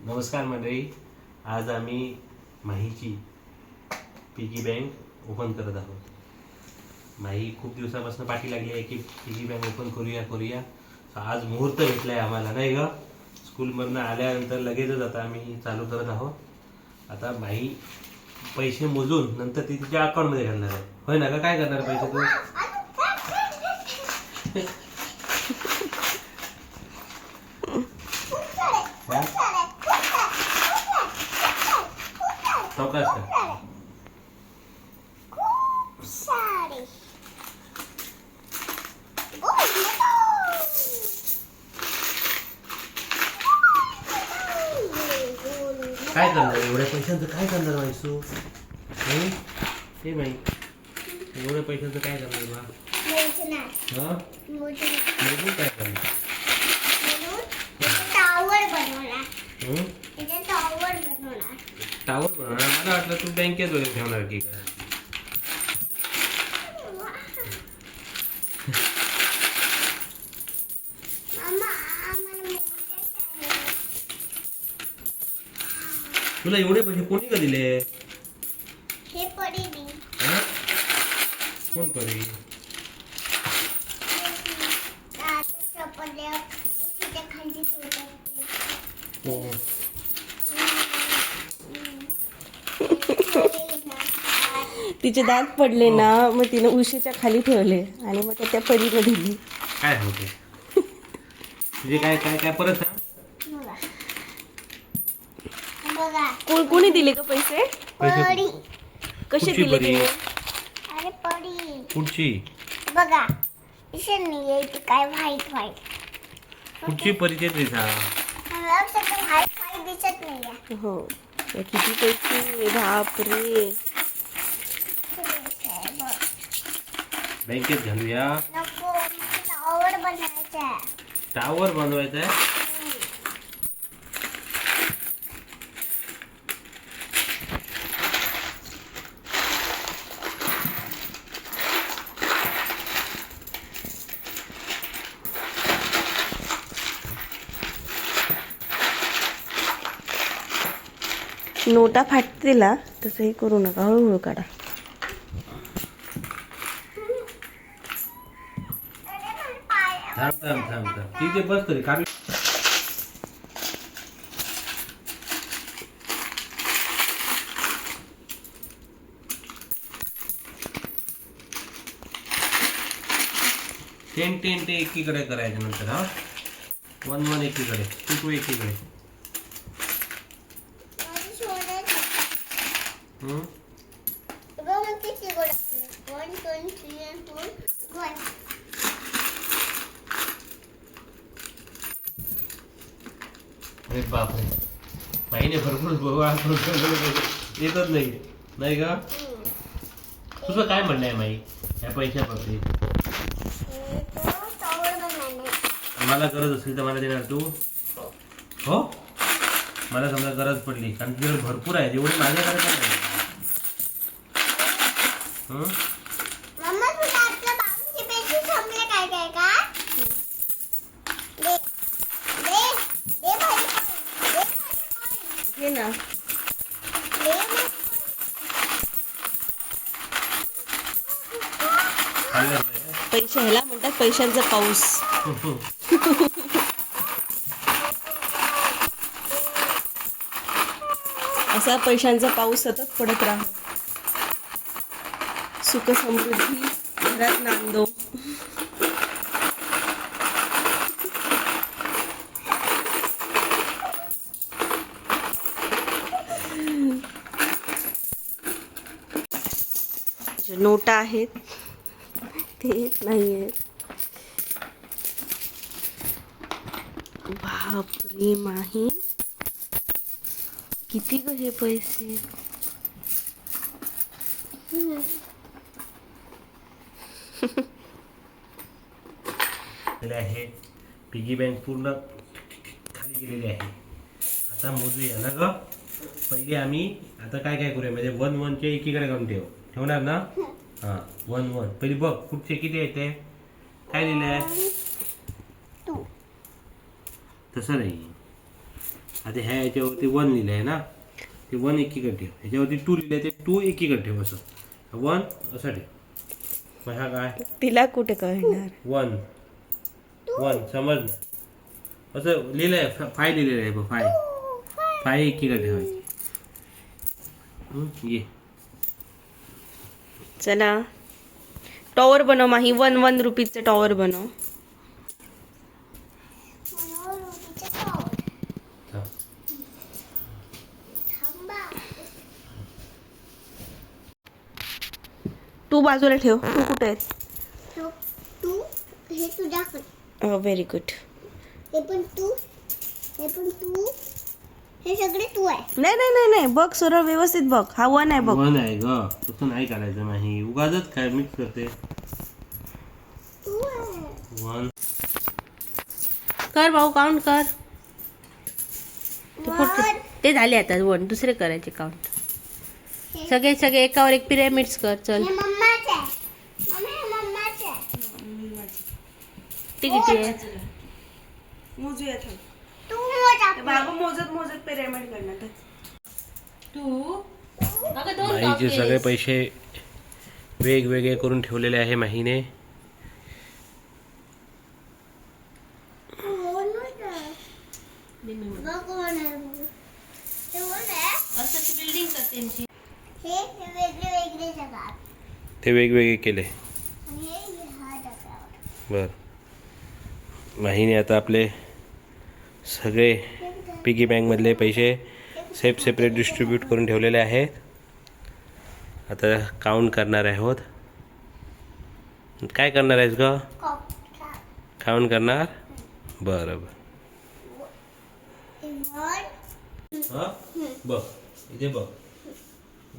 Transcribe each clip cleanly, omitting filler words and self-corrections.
नमस्कार मंडळी, आज आम्ही माहीची पिगी बँक ओपन करत आहोत. माही खूप दिवसापासून पाठी लागली आहे की पिगी बँक ओपन करूया. आज मुहूर्त भेटलाय आम्हाला, नाही ग. स्कूलमधनं आल्यानंतर लगेचच आता आम्ही चालू करत आहोत. आता माही पैसे मोजून नंतर ती तिच्या अकाउंटमध्ये घालणार आहे. होय ना का? काय करणार पैसे तू? सावकाश कर. काय करणार एवढ्या पैशांचं? काय करणार माहिसू? हे माही एवढ्या पैशांचं काय करणार बा? हा मोजून काय करणार? टावर बनवणार? मला वाटलं तू बँकेत वगैरे ठेवणार की काय. तुला एवढे पैसे कोणी का दिले? हे पडी मी. कोण परी? हो. तिचे दात पडले ना, मग तिने उशीच्या खाली ठेवले आणि मग त्या परीला दिली. काय होते तुझे? काय काय काय परत सांग. कोणी दिले का पैसे? पडी. कसे कुठची दिले परी? तिने? अरे पडी कुठची? बघा, इशन नाही आहे ती काय व्हाईट कुठची परी ते तरी सांग. व्हाईट दिसत नाही. हो, या किती पैसे, बापरे. बँकेत घालूया. नको, टावर बनायचा. टावर बनवायचा आहे. नोटा फाटतील हा, तसंही करू नका, हळूहळू काढा. थांब. तिथे बस तरी काढ. टेन एकीकडे करायचं नंतर. हा, 1 एकीकडे, 2 एकीकडे. अरे बापरे, महिने भरपूर येतच नाही का? तुझं काय म्हणणं आहे माई या पैशाबाबतीत? मला गरज असेल तर मला देणार तू? हो, मला समजा गरज पडली, कारण तुझ्याकडे भरपूर आहे, एवढे माझ्याकडे काय नाही. हे ना, पैसे ह्याला म्हणतात पैशांचा पाऊस. असा पैशांचा पाऊस सतत पडत राहा. सुख समृद्धी घरात नांदो. जे नोटा आहेत ते नाही आहेत. बापरे माही, किती ग हे पैसे. आहे पिगी बँक पूर्ण खाली गेलेली आहे. आता मोजूया ना ग. पहिले आम्ही आता काय काय करूया म्हणजे 1 एकीकडे करून ठेवणार ना. हा, 1 पहिली बघ कुठचे किती येते, काय लिहिलंय. तसं नाही, आता ह्या याच्यावरती 1 लिहिलं आहे ना, ते 1 एकीकडे ठेव. ह्याच्यावरती 2 लिहिलं आहे, ते 2 एकीकडे ठेव. असं 1 असं ठेव. मग हा काय तिला कुठे कळणार? 1 1 समजलं. असं लिहिलं आहे, 5 लिहिलेलं आहे बघ. 5 एकीकडे ठेवायचं. ये चला टॉवर बनव माही. 1 रुपीचं टॉवर बनव. मला रुपीचं पाव. हा. थांबा. तू बाजूला ठेव. तू कुठे आहेस? तू हे तुझ्याकडे. Very good. हे पण तू. हे पण तू. हे सगळे तू आहे. नाही नाही नाही नाही बघ सरळ व्यवस्थित बघ. हा 1 आहे बघ. 1 आहे ग. तसं नाही करायचं नाही. उगाचच काय मिक्स करते. तू आहे. 1 कर भाऊ काउंट कर. तू कुठे? 1. ते झाले आता 1. दुसरे करायचे काउंट. सगळे सगळे एकावर एक पिरॅमिड्स कर. चल हे मम्माचं आहे. मम्मा हे मम्माचं आहे. ते किती आहे? मोजूया थांब. तू मोज आपलं. बाबा मोजत मोजत पिरॅमिड करणार. तू अगं 2 माहीचे सगळे पैसे वेगवेगळे करून ठेवलेले आहे माहीने. बिल्डिंग कर त्यांची. हे वेगळे वेगळे जगात. ते वेगवेगळे केले. आणि हे हा जगावर. बर माहीने आता आपले सगळे पिगी बँकमधले पैसे सेपरेट डिस्ट्रीब्यूट करून ठेवलेले आहेत. आता काउंट करणार आहोत. काय करणार आहेस ग? काउंट करणार. बरं बघ इथे बघ.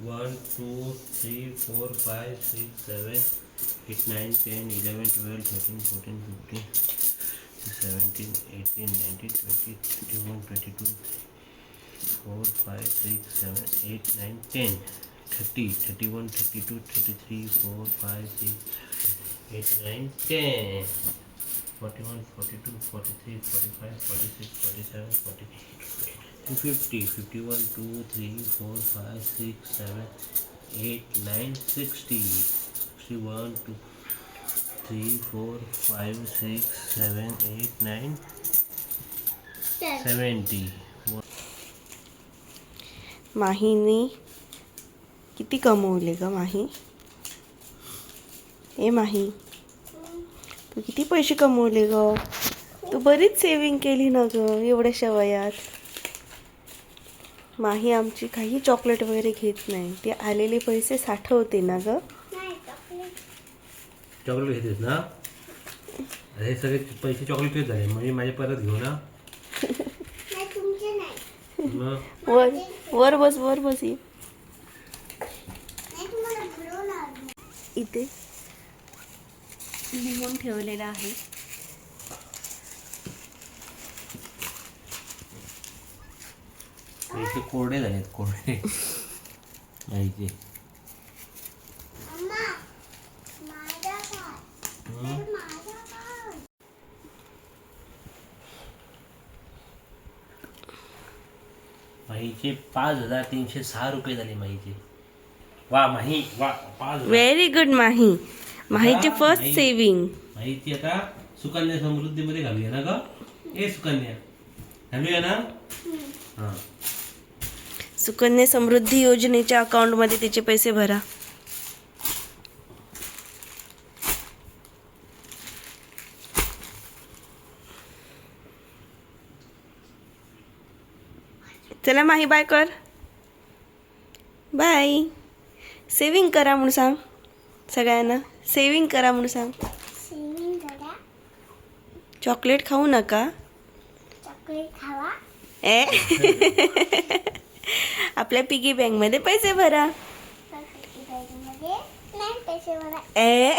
1 2 3 4 5 6 7 8 9 10 11 12 13 14 15 17 18 19 20 21 22 4 5 6 7 8 9 10 30 31 32 33 4 5 6 8 9 10 41 42 43 45 46 47 48 50 51 2 3 4 5 6 7 8 9 60 61 2 3 4 5 6 7 8 9 70. माहीने किती कमवले ग माही? ए माही तू किती पैसे कमवले ग? तू बरीच सेविंग केली ना ग एवढ्याशा वयात. माही आमची काही चॉकलेट वगैरे घेत नाही. ते आलेले पैसे साठवते ना ग. नाही चॉकलेट. चॉकलेट घेतेस ना? अरे सगळे पैसे चॉकलेटच झाले. म्हणजे माझे परत घेऊ ना. नाही तुमचे नाही. मग वर बस वर बस. ये नाही तुम्हाला भरवणार. इथे लिहून ठेवलेलं आहे. पैसे कोरडे झालेत. कोरडे माहिती. अम्मा माझा काय? माझा काय? माहीचे 5,306 रुपये झाले माहीचे. वा माही वा. 5,000. व्हेरी गुड माही. माहीची फर्स्ट माही. सेविंग. माहिती आता सुकन्या समृद्धीमध्ये घालूया ना ग. ए सुकन्या घालूया ना. हां सुकन्या समृद्धी योजनेच्या अकाउंटमध्ये त्याचे पैसे भरा. चला माही बाय कर. बाय. सेविंग करा म्हणून सांग सगळ्यांना. सेविंग करा म्हणून सांग. सेविंग करा. चॉकलेट खाऊ नका. चॉकलेट खावा. आपल्या पिगी बँक मध्ये पैसे भरा. बँकेमध्ये नाही पैसे भरा. ए